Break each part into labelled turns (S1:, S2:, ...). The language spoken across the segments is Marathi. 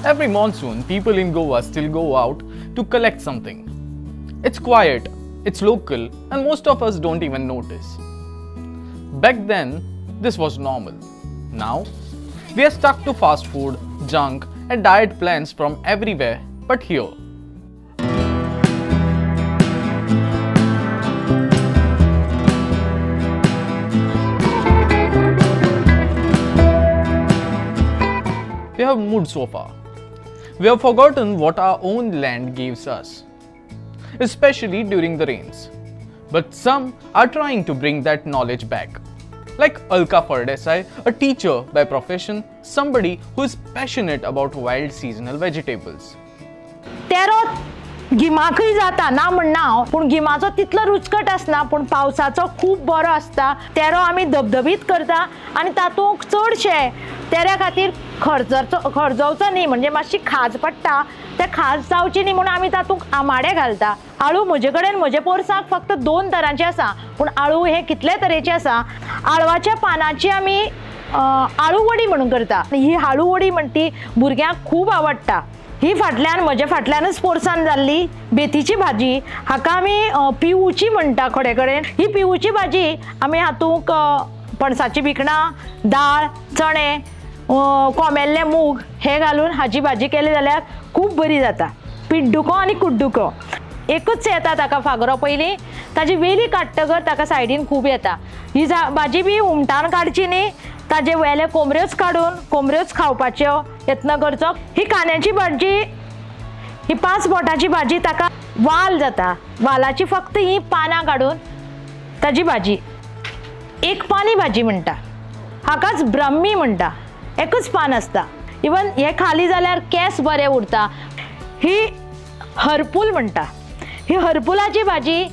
S1: Every monsoon, people in Goa still go out to collect something. It's quiet, it's local, and most of us don't even notice. Back then, this was normal. Now, we are stuck to fast food, junk, and diet plans from everywhere but here. We have moved so far. We have forgotten what our own land gives us, especially during the rains. But some are trying to bring that knowledge back. Like Alka Fardesai, a teacher by profession, somebody who is passionate about wild seasonal vegetables.
S2: गिमाकय जाता ना म्हणना पण गिमाचो तितलो रुचकट आसना पण पावसाचो खूप बरो आसता तेरो आमी धबधबीत करता आणि तातूंत चडशे तेऱ्या खातीर खर्चवचो न्ही म्हणजे मातशी खाज पडटा ते खाज जावची न्ही म्हणून आमी तातूंत आमाडे घालता आळू म्हजे कडेन म्हजे पोरसाक फक्त 2 तरांचे आसा पण आळू हे कितले तरेचे आसा आळवाच्या पानाची आमी आळू वडी म्हणून करता ही आळू वडी म्हणटी भुरग्यांक खूप आवडटा ही फाटल्यान म्हजे फाटल्यानच पोरसान जाल्ली बेतीची भाजी हाका आमी पिवूची म्हणटा खडे कडेन ही पिवूची भाजी आमी हातूंक पणसाची भिकणां दाळ चणे कोमेल्ले मूग हे घालून हाजी भाजी केली जाल्यार खूब बरी जाता पिड्डुको आनी कुड्डुको एकूच येता ताका फागरो पयलीं ताजी वेली काडटकर ताका सायडीन खूब येता ही भाजी बी उमटान काडची न्ही ताजे वेले कोमऱ्योच काडून कोमऱ्योच खावपाच्यो यत्न करचो ही कांद्याची भाजी ही 5 बोटाची भाजी ताका वाल जाता वालाची फक्त ही पानां काडून ताजी भाजी एक पानी भाजी म्हणटा हाकाच ब्रह्मी म्हणटा एकच पान आसता इवन हे खाली जाल्यार केस बरे उरता ही हरपूल म्हणटा ही हरपुलाची भाजी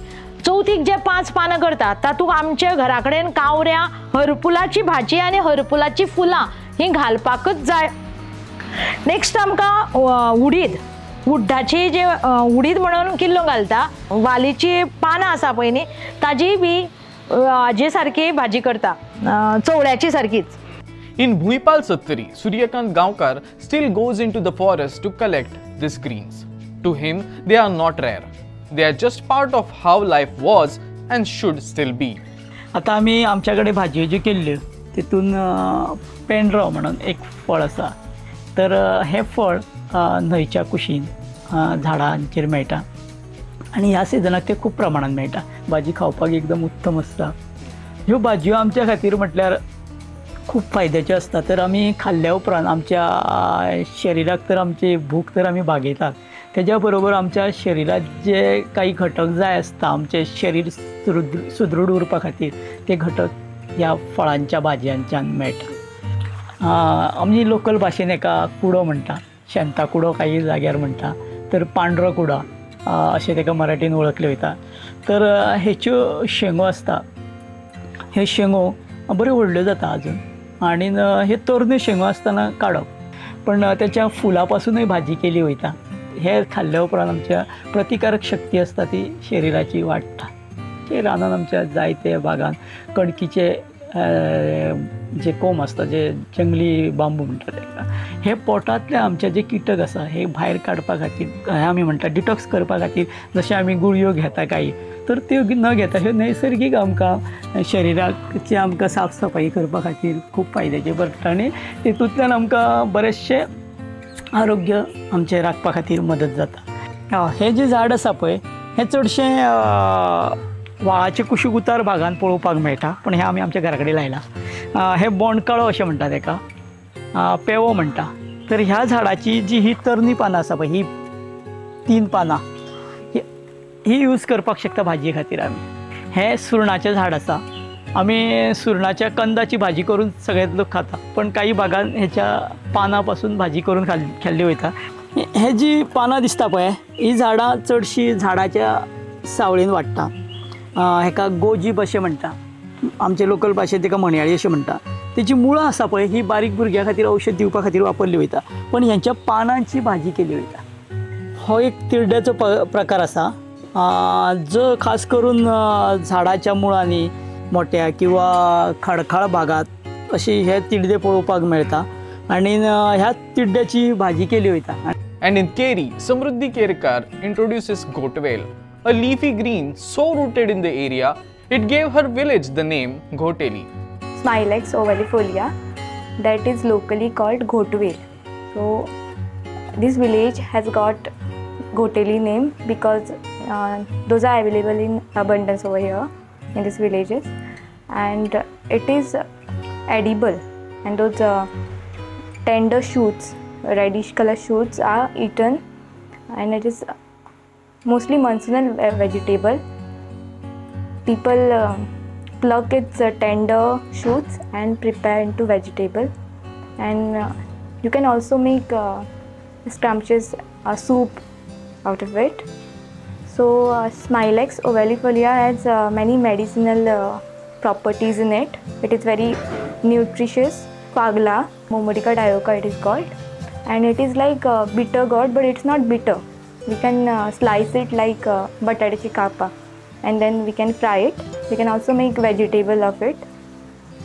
S2: चौथीक जे 5 पानां करता तातूंत आमच्या घरा कडेन कावऱ्या हरपुलाची भाजी आनी हरपुलाची फुलां ही घालपाकच जाय नेक्स्ट आमकां उड्डाची जे उडीद म्हणून किल्लो घालता वालीची पानां आसा पळय न्ही ताजी बी हाजे सारकी भाजी करता चवळ्याची सारकीच
S1: In Bhuipal Sattari, Suryakant Gaonkar still goes into the forest to collect these greens. To him, they are not rare. They are just part of how life was and should still be.
S3: आता आम्ही आमच्याकडे भाजी जी केल्ल्यो तितून पेंड्रो म्हणून एक फळ आसा तर हे फळ न्हंयच्या कुशीन झाडांचेर मेळटा आनी ह्या सिजनाक ते खूब प्रमाणात मेळटा भाजी खावपाक एकदम उत्तम आसता ह्यो भाजयो आमच्या खातीर म्हटल्यार खूप फायद्याचे असतात तर आम्ही खाल्ल्या उपरांत आमच्या शरीराक तर आमची भूक तर आम्ही भागयतात त्याच्या बरोबर आमच्या शरीरात जे काही घटक जाय असता आमचे शरीर सुदृढ उरपा खातीर ते घटक ह्या फळांच्या भाजयांच्यान मेळटा आमी लोकल भाशेन एका कुडो म्हणटा शेंता कुडो काही जाग्यार म्हणटा तर पांढरो कुडो अशें तेका मराठीन वळखले वयता तर हेच्यो शेंगो आसता हे शेंगो बऱ्यो व्हडल्यो जाता अजून आणि हे तोरणे शेंगो आसतना काडप पण त्याच्या फुलापासूनय भाजी केली वयता हे खाल्ल्या उपरांत आमच्या प्रतिकारक शक्ती आसता ती शरिराची वाडटा ते रानान आमच्या जायते भागान कणकीचे जे कोंब आसता जे जंगली बांबू म्हणटा ताका हे पोटांतले आमचे जे कीटक आसा हे भायर काडपा खातीर आमी म्हणटा डिटॉक्स करपा खातीर जशे आमी गुळयो घेता काही तर त्यो न घेता ह्यो नैसर्गीक आमकां शरिराची आमकां साफ सफाई करपा खातीर खूब फायद्याचे पडटा आनी तितूंतल्यान आमकां बरेचशे आरोग्य आमचें राखपा खातीर मदत जाता हे जे झाड आसा पळय हे चडशे व्हाळाचे कुशीक उतार भागान पळोवपाक मेळटा पण हे आमी आमच्या घरा कडेन लायला हे बोंडकाळो अशें म्हणटा ताका पेवो म्हणटा तर ह्या झाडाची जी ही तरणी पानां आसा पळय ही 3 पानां ही यूज करपाक शकता भाजये खातीर आमी हे सुरणाचें झाड आसा आमी सुरणाच्या कंदाची भाजी करून सगळे लोक खाता पण काही भागान हेच्या पानां पासून भाजी करून खाल्ली वयता हे जी पानां दिसता पळय ही झाडां चडशी झाडाच्या सावळीन वाडटा हेका गोजीब अशें म्हणटा आमचे लोकल भाशेंत तेका मणयाळी अशें म्हणटा तेची मुळां आसा पळय ही बारीक भुरग्यां खातीर औषध दिवपा खातीर वापरली वयता पण ह्यांच्या पानांची भाजी केली वयता हो एक तिरड्याचो प्रकार आसा जो खास करून झाडाच्या मुळांनी मोठ्या किंवा खडखळ भागात अशी हे तिडदे पळोवपाक मेळटा आणि ह्या तिड्ड्याची भाजी केली वयता.
S1: And in Keri, Samruddhi Kerkar introduces Ghotvel, a leafy green so rooted in the area, it gave her village the name Ghoteli.
S4: Smilex ovalifolia, that is locally called Ghotvel. So this village has got Ghoteli name because those are available in abundance over here in these villages, and it is edible, and those tender shoots, reddish color shoots are eaten, and it is mostly monsoonal vegetable. People pluck its tender shoots and prepare into vegetable, and you can also make scrumptious soup out of it. So Smilex ovalifolia has many medicinal properties in it. It is very nutritious. Fagla, Momodica dioica it is called, and it is like bitter gourd, but it's not bitter. We can slice it like batattaci kapa, and then we can fry it. We can also make vegetable of it.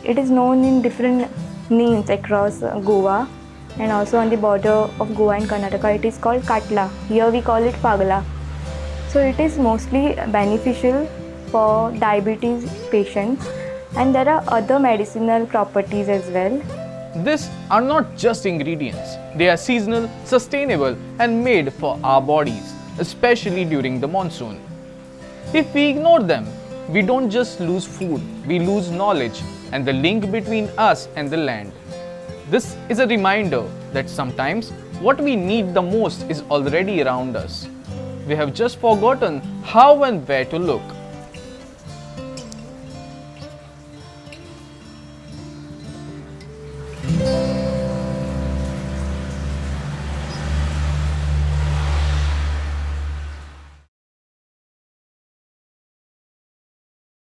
S4: It is known in different names across Goa, and also on the border of Goa and Karnataka it is called katla. Here we call it fagla. So it is mostly beneficial for diabetes patients, and there are other medicinal properties as well.
S1: These are not just ingredients, they are seasonal, sustainable and made for our bodies, especially during the monsoon. If we ignore them, we don't just lose food, we lose knowledge and the link between us and the land. This is a reminder that sometimes what we need the most is already around us. We have just forgotten how and where to look.